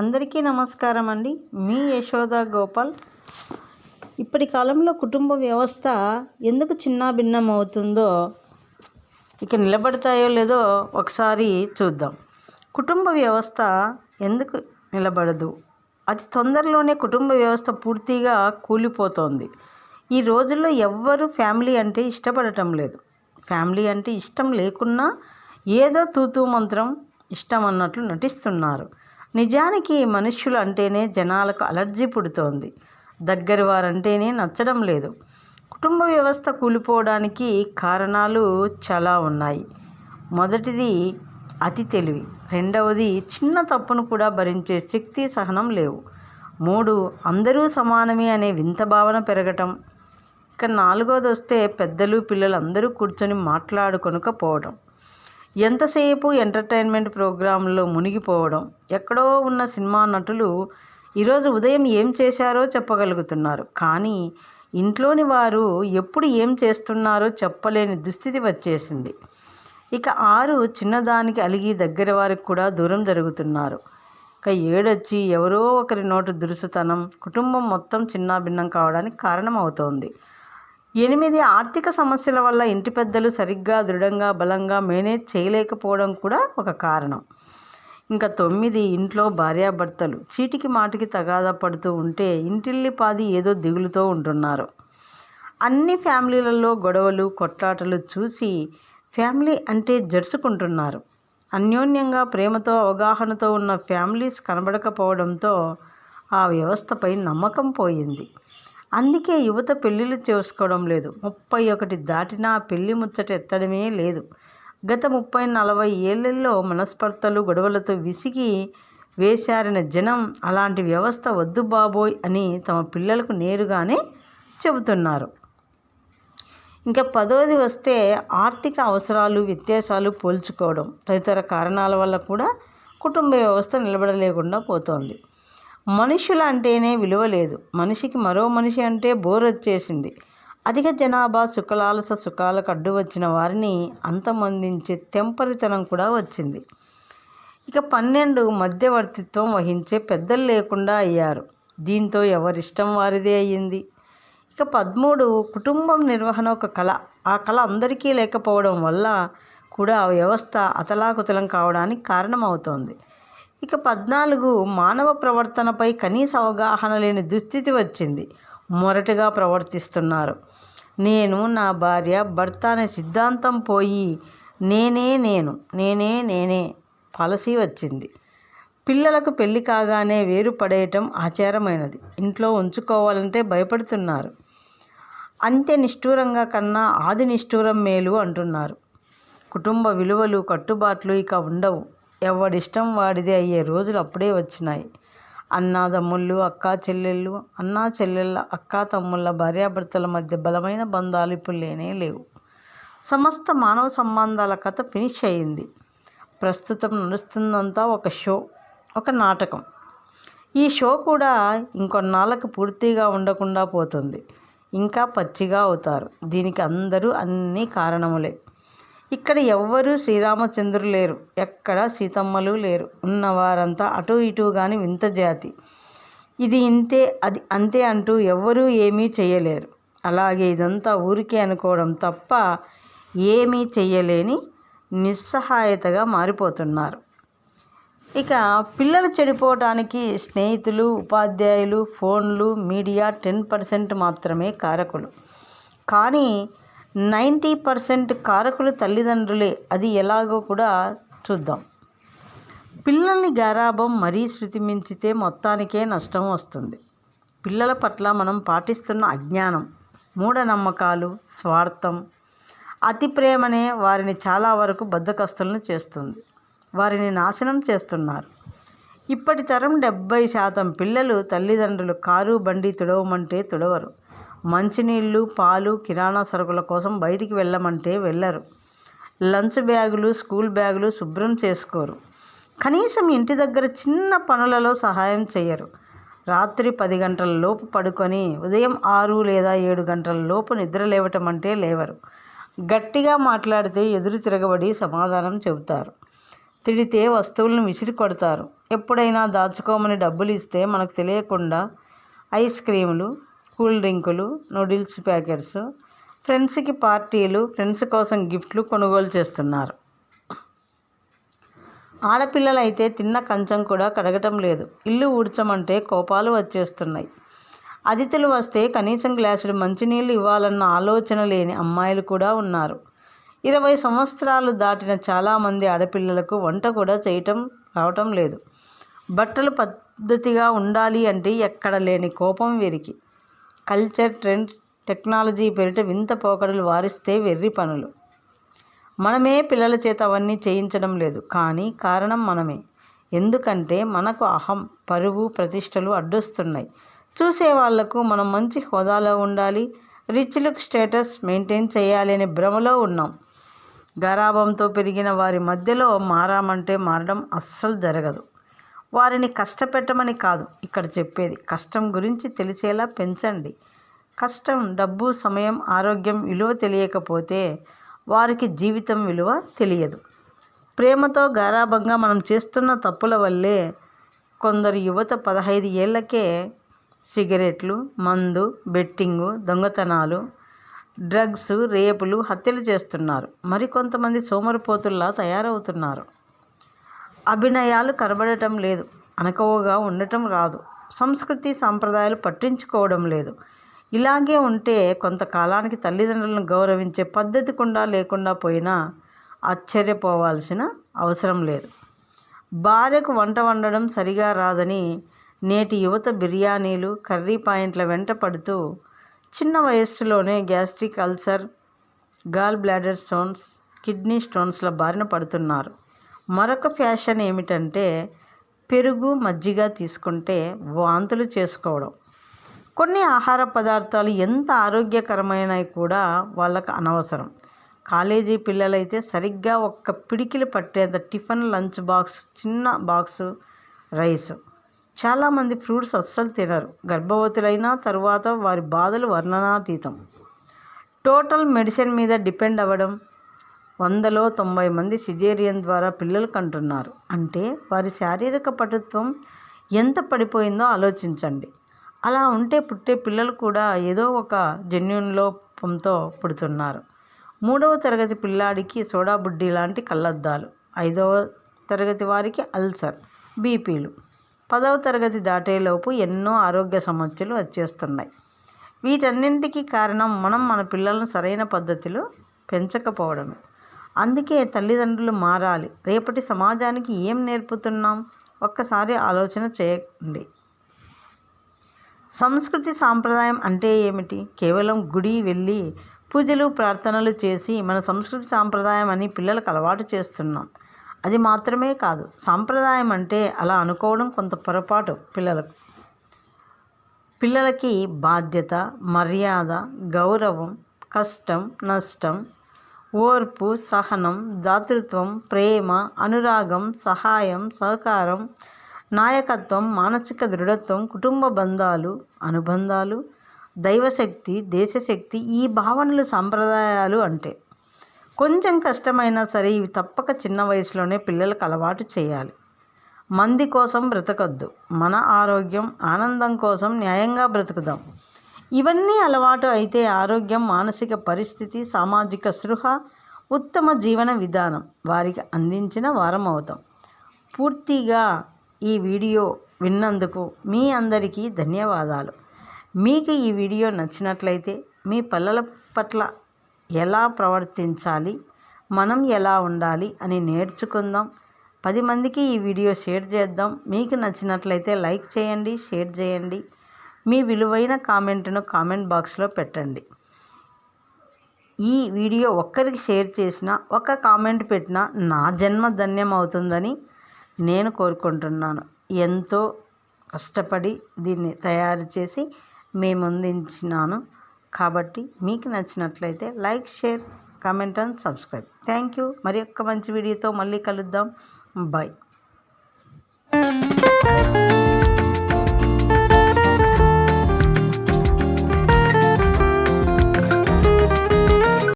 అందరికీ నమస్కారం అండి. మీ యశోద గోపాల్. ఇప్పటి కాలంలో కుటుంబ వ్యవస్థ ఎందుకు చిన్నాభిన్నం అవుతుందో, ఇక నిలబడతాయో లేదో ఒకసారి చూద్దాం. కుటుంబ వ్యవస్థ ఎందుకు నిలబడదు? అతి తొందరలోనే కుటుంబ వ్యవస్థ పూర్తిగా కూలిపోతోంది. ఈ రోజుల్లో ఎవ్వరూ ఫ్యామిలీ అంటే ఇష్టపడటం లేదు. ఫ్యామిలీ అంటే ఇష్టం లేకున్నా ఏదో తూతూ మంత్రం ఇష్టం అన్నట్లు నటిస్తున్నారు. నిజానికి మనుష్యులు అంటేనే జనాలకు అలర్జీ పుడుతోంది. దగ్గరి వారంటేనే నచ్చడం లేదు. కుటుంబ వ్యవస్థ కూలిపోవడానికి కారణాలు చాలా ఉన్నాయి. మొదటిది అతి తెలివి. రెండవది చిన్న తప్పును కూడా భరించే శక్తి, సహనం లేవు. 3 అందరూ సమానమే అనే వింత భావన పెరగటం. ఇక 4వది వస్తే పెద్దలు పిల్లలు అందరూ కూర్చొని మాట్లాడుకొనకపోవడం. ఎంతసేపు ఎంటర్టైన్మెంట్ ప్రోగ్రాంలో మునిగిపోవడం. ఎక్కడో ఉన్న సినిమా నటులు ఈరోజు ఉదయం ఏం చేశారో చెప్పగలుగుతున్నారు, కానీ ఇంట్లోని వారు ఎప్పుడు ఏం చేస్తున్నారో చెప్పలేని దుస్థితి వచ్చేసింది. ఇక 6 చిన్నదానికి అలిగి దగ్గర వారికి కూడా దూరం జరుగుతున్నారు. ఇక 7 వచ్చి ఎవరో ఒకరి నోటు దురుసుతనం కుటుంబం మొత్తం చిన్నాభిన్నం కావడానికి కారణం అవుతోంది. 8 ఆర్థిక సమస్యల వల్ల ఇంటి పెద్దలు సరిగ్గా దృఢంగా బలంగా మేనేజ్ చేయలేకపోవడం కూడా ఒక కారణం. ఇంకా 9 ఇంట్లో భార్యాభర్తలు చీటికి మాటికి తగాదా పడుతూ ఉంటే ఇంటిల్లిపాది ఏదో దిగులుతో ఉంటున్నారు. అన్ని ఫ్యామిలీలలో గొడవలు కొట్లాటలు చూసి ఫ్యామిలీ అంటే జరుచుకుంటున్నారు. అన్యోన్యంగా ప్రేమతో అవగాహనతో ఉన్న ఫ్యామిలీస్ కనబడకపోవడంతో ఆ వ్యవస్థపై నమ్మకం పోయింది. అందుకే యువత పెళ్ళిళ్ళు చేసుకోవడం లేదు. 31 దాటినా పెళ్లి ముచ్చట ఎత్తడమే లేదు. గత 30-40 ఏళ్లలో మనస్పర్ధలు గొడవలతో విసిగి వేశారిన జనం అలాంటి వ్యవస్థ వద్దు బాబోయ్ అని తమ పిల్లలకు నేరుగానే చెబుతున్నారు. ఇంకా 10వది వస్తే ఆర్థిక అవసరాలు వ్యత్యాసాలు పోల్చుకోవడం. తదితర కారణాల వల్ల కూడా కుటుంబ వ్యవస్థ నిలబడలేకుండా పోతోంది. మనుషుల అంటేనే విలువ లేదు. మనిషికి మరో మనిషి అంటే బోర్ వచ్చేసింది. అధిక జనాభా సుఖాలకు అడ్డు వచ్చిన వారిని అంతమొందించే తెంపరితనం కూడా వచ్చింది. ఇక 12 మధ్యవర్తిత్వం వహించే పెద్దలు లేకుండా అయ్యారు. దీంతో ఎవరిష్టం వారిదే అయ్యింది. ఇక 13 కుటుంబం నిర్వహణ ఒక కళ. ఆ కళ అందరికీ లేకపోవడం వల్ల కూడా ఆ వ్యవస్థ అతలాకుతలం కావడానికి కారణమవుతోంది. ఇక 14 మానవ ప్రవర్తనపై కనీస అవగాహన లేని దుస్థితి వచ్చింది. మొరటుగా ప్రవర్తిస్తున్నారు. నేను, నా భార్య, భర్త అనే సిద్ధాంతం పోయి నేనే పాలసీ వచ్చింది. పిల్లలకు పెళ్లి కాగానే వేరు పడేయటం ఆచారమైనది. ఇంట్లో ఉంచుకోవాలంటే భయపడుతున్నారు. అంత్య నిష్ఠూరంగా కన్నా ఆది నిష్ఠూరం మేలు అంటున్నారు. కుటుంబ విలువలు కట్టుబాట్లు ఇక ఉండవు. ఎవడిష్టం వాడిదే అయ్యే రోజులు అప్పుడే వచ్చినాయి. అన్నాదమ్ముళ్ళు అక్కా చెల్లెళ్ళ అక్కా తమ్ముళ్ళ భార్యాభర్తల మధ్య బలమైన బంధాలు ఇప్పుడు లేనే లేవు. సమస్త మానవ సంబంధాల కథ ఫినిష్ అయ్యింది. ప్రస్తుతం నడుస్తుందంతా ఒక షో, ఒక నాటకం. ఈ షో కూడా ఇంకొన్నాళ్ళకు పూర్తిగా ఉండకుండా పోతుంది. ఇంకా పచ్చిగా అవుతారు. దీనికి అందరూ అన్ని కారణములే. ఇక్కడ ఎవ్వరూ శ్రీరామచంద్రులు లేరు, ఎక్కడ సీతమ్మలు లేరు. ఉన్నవారంతా అటు ఇటు కానీ వింత జాతి. ఇది ఇంతే అది అంతే అంటూ ఎవ్వరూ ఏమీ చేయలేరు. అలాగే ఇదంతా ఊరికే అనుకోవడం తప్ప ఏమీ చెయ్యలేని నిస్సహాయతగా మారిపోతున్నారు. ఇక పిల్లలు చెడిపోవటానికి స్నేహితులు, ఉపాధ్యాయులు, ఫోన్లు, మీడియా 10% మాత్రమే కారకులు. కానీ 90% కారకులు తల్లిదండ్రులే. అది ఎలాగో కూడా చూద్దాం. పిల్లల్ని గారాబం మరీ శృతి మించితే మొత్తానికే నష్టం వస్తుంది. పిల్లల పట్ల మనం పాటిస్తున్న అజ్ఞానం, మూఢనమ్మకాలు, స్వార్థం, అతి ప్రేమనే వారిని చాలా వరకు బద్ధకస్తులను చేస్తుంది. వారిని నాశనం చేస్తున్నారు. ఇప్పటి తరం 70% పిల్లలు తల్లిదండ్రులు కారు బండి తుడవమంటే తుడవరు. మంచినీళ్ళు, పాలు, కిరాణా సరుకుల కోసం బయటికి వెళ్ళమంటే వెళ్ళరు. లంచ్ బ్యాగులు, స్కూల్ బ్యాగులు శుభ్రం చేసుకోరు. కనీసం ఇంటి దగ్గర చిన్న పనులలో సహాయం చేయరు. రాత్రి 10 గంటల లోపు పడుకొని ఉదయం 6 లేదా 7 గంటల లోపు నిద్ర లేవటం అంటే లేవరు. గట్టిగా మాట్లాడితే ఎదురు తిరగబడి సమాధానం చెబుతారు. తిడితే వస్తువులను విసిరి కొడతారు. ఎప్పుడైనా దాచుకోమని డబ్బులు ఇస్తే మనకు తెలియకుండా ఐస్ క్రీములు, కూల్ డ్రింకులు, నూడిల్స్ ప్యాకెట్స్, ఫ్రెండ్స్కి పార్టీలు, ఫ్రెండ్స్ కోసం గిఫ్ట్లు కొనుగోలు చేస్తున్నారు. ఆడపిల్లలైతే తిన్న కంచం కూడా కడగటం లేదు. ఇల్లు ఊడ్చమంటే కోపాలు వచ్చేస్తున్నాయి. అతిథులు వస్తే కనీసం గ్లాసులు మంచినీళ్ళు ఇవ్వాలన్న ఆలోచన లేని అమ్మాయిలు కూడా ఉన్నారు. 20 సంవత్సరాలు దాటిన చాలామంది ఆడపిల్లలకు వంట కూడా చేయటం రావటం లేదు. బట్టలు పద్ధతిగా ఉండాలి అంటే ఎక్కడ లేని కోపం వీరికి. కల్చర్, ట్రెండ్, టెక్నాలజీ పేరిట వింత పోకడలు వారిస్తే వెర్రి పనులు. మనమే పిల్లల చేత అవన్నీ చేయించడం లేదు. కానీ కారణం మనమే. ఎందుకంటే మనకు అహం, పరువు, ప్రతిష్టలు అడ్డొస్తున్నాయి. చూసే వాళ్లకు మనం మంచి హోదాలో ఉండాలి, రిచ్ లుక్, స్టేటస్ మెయింటైన్ చేయాలి అనే భ్రమలో ఉన్నాం. గారాబంతో పెరిగిన వారి మధ్యలో మారామంటే మారడం అస్సలు జరగదు. వారిని కష్టపెట్టమని కాదు ఇక్కడ చెప్పేది. కష్టం గురించి తెలిసేలా పెంచండి. కష్టం, డబ్బు, సమయం, ఆరోగ్యం విలువ తెలియకపోతే వారికి జీవితం విలువ తెలియదు. ప్రేమతో గారాబంగా మనం చేస్తున్న తప్పుల వల్లే కొందరు యువత 15 ఏళ్లకే సిగరెట్లు, మందు, బెట్టింగు, దొంగతనాలు, డ్రగ్స్, రేపులు, హత్యలు చేస్తున్నారు. మరికొంతమంది సోమరిపోతుల్లా తయారవుతున్నారు. అభినయాలు కనబడటం లేదు, అనకవుగా ఉండటం రాదు, సంస్కృతి సాంప్రదాయాలు పట్టించుకోవడం లేదు. ఇలాగే ఉంటే కొంతకాలానికి తల్లిదండ్రులను గౌరవించే పద్ధతి కూడా లేకుండా పోయినా ఆశ్చర్యపోవాల్సిన అవసరం లేదు. భార్యకు వంట వండడం సరిగా రాదని నేటి యువత బిర్యానీలు, కర్రీ పాయింట్ల వెంట పడుతూ చిన్న వయస్సులోనే gastric ulcer, gall bladder stones, kidney స్టోన్స్ల బారిన పడుతున్నారు. మరొక ఫ్యాషన్ ఏమిటంటే పెరుగు, మజ్జిగ తీసుకుంటే వాంతులు చేసుకోవడం. కొన్ని ఆహార పదార్థాలు ఎంత ఆరోగ్యకరమైనవి కూడా వాళ్ళకు అనవసరం. కాలేజీ పిల్లలైతే సరిగ్గా ఒక్క పిడికిలు పట్టేంత టిఫిన్, లంచ్ బాక్స్, చిన్న బాక్సు రైస్. చాలామంది ఫ్రూట్స్ అస్సలు తినరు. గర్భవతులైన తరువాత వారి బాధలు వర్ణనాతీతం. టోటల్ మెడిసిన్ మీద డిపెండ్ అవ్వడం. 100లో 90 మంది సిజేరియన్ ద్వారా పిల్లలు కంటున్నారు. అంటే వారి శారీరక పటుత్వం ఎంత పడిపోయిందో ఆలోచించండి. అలా ఉంటే పుట్టే పిల్లలు కూడా ఏదో ఒక జన్యున్ లోపంతో పుడుతున్నారు. 3వ తరగతి పిల్లాడికి సోడా బుడ్డి లాంటి కళ్ళద్దాలు, 5వ తరగతి వారికి అల్సర్, బీపీలు, 10వ తరగతి దాటేలోపు ఎన్నో ఆరోగ్య సమస్యలు వచ్చేస్తున్నాయి. వీటన్నింటికీ కారణం మనం మన పిల్లలను సరైన పద్ధతిలో పెంచకపోవడమే. అందుకే తల్లిదండ్రులు మారాలి. రేపటి సమాజానికి ఏం నేర్పుతున్నాం ఒక్కసారి ఆలోచన చేయండి. సంస్కృతి సాంప్రదాయం అంటే ఏమిటి? కేవలం గుడి వెళ్ళి పూజలు, ప్రార్థనలు చేసి మన సంస్కృతి సాంప్రదాయం అని పిల్లలకు అలవాటు చేస్తున్నాం. అది మాత్రమే కాదు, సాంప్రదాయం అంటే అలా అనుకోవడం కొంత పొరపాటు. పిల్లలకి బాధ్యత, మర్యాద, గౌరవం, కష్టం, నష్టం, ఓర్పు, సహనం, దాతృత్వం, ప్రేమ, అనురాగం, సహాయం, సహకారం, నాయకత్వం, మానసిక దృఢత్వం, కుటుంబ బంధాలు, అనుబంధాలు, దైవశక్తి, దేశశక్తి, ఈ భావనలు సాంప్రదాయాలు అంటే. కొంచెం కష్టమైనా సరే ఇవి తప్పక చిన్న వయసులోనే పిల్లలకు అలవాటు చేయాలి. మంది కోసం బ్రతకొద్దు, మన ఆరోగ్యం, ఆనందం కోసం న్యాయంగా బ్రతుకుదాం. ఇవన్నీ అలవాటు అయితే ఆరోగ్యం, మానసిక పరిస్థితి, సామాజిక స్పృహ, ఉత్తమ జీవన విధానం వారికి అందించిన వారం అవుతాం. పూర్తిగా ఈ వీడియో విన్నందుకు మీ అందరికీ ధన్యవాదాలు. మీకు ఈ వీడియో నచ్చినట్లయితే మీ పిల్లల పట్ల ఎలా ప్రవర్తించాలి, మనం ఎలా ఉండాలి అని నేర్చుకుందాం. 10 మందికి ఈ వీడియో షేర్ చేద్దాం. మీకు నచ్చినట్లయితే లైక్ చేయండి, షేర్ చేయండి. మీ విలువైన కామెంట్ను కామెంట్ బాక్స్లో పెట్టండి. ఈ వీడియో ఒక్కరికి షేర్ చేసినా, ఒక కామెంట్ పెట్టినా నా జన్మ ధన్యం అవుతుందని నేను కోరుకుంటున్నాను. ఎంతో కష్టపడి దీన్ని తయారు చేసి మేము అందించినాను. కాబట్టి మీకు నచ్చినట్లయితే like, share, comment and subscribe. Thank you. మరి ఒక్క మంచి వీడియోతో మళ్ళీ కలుద్దాం. బాయ్.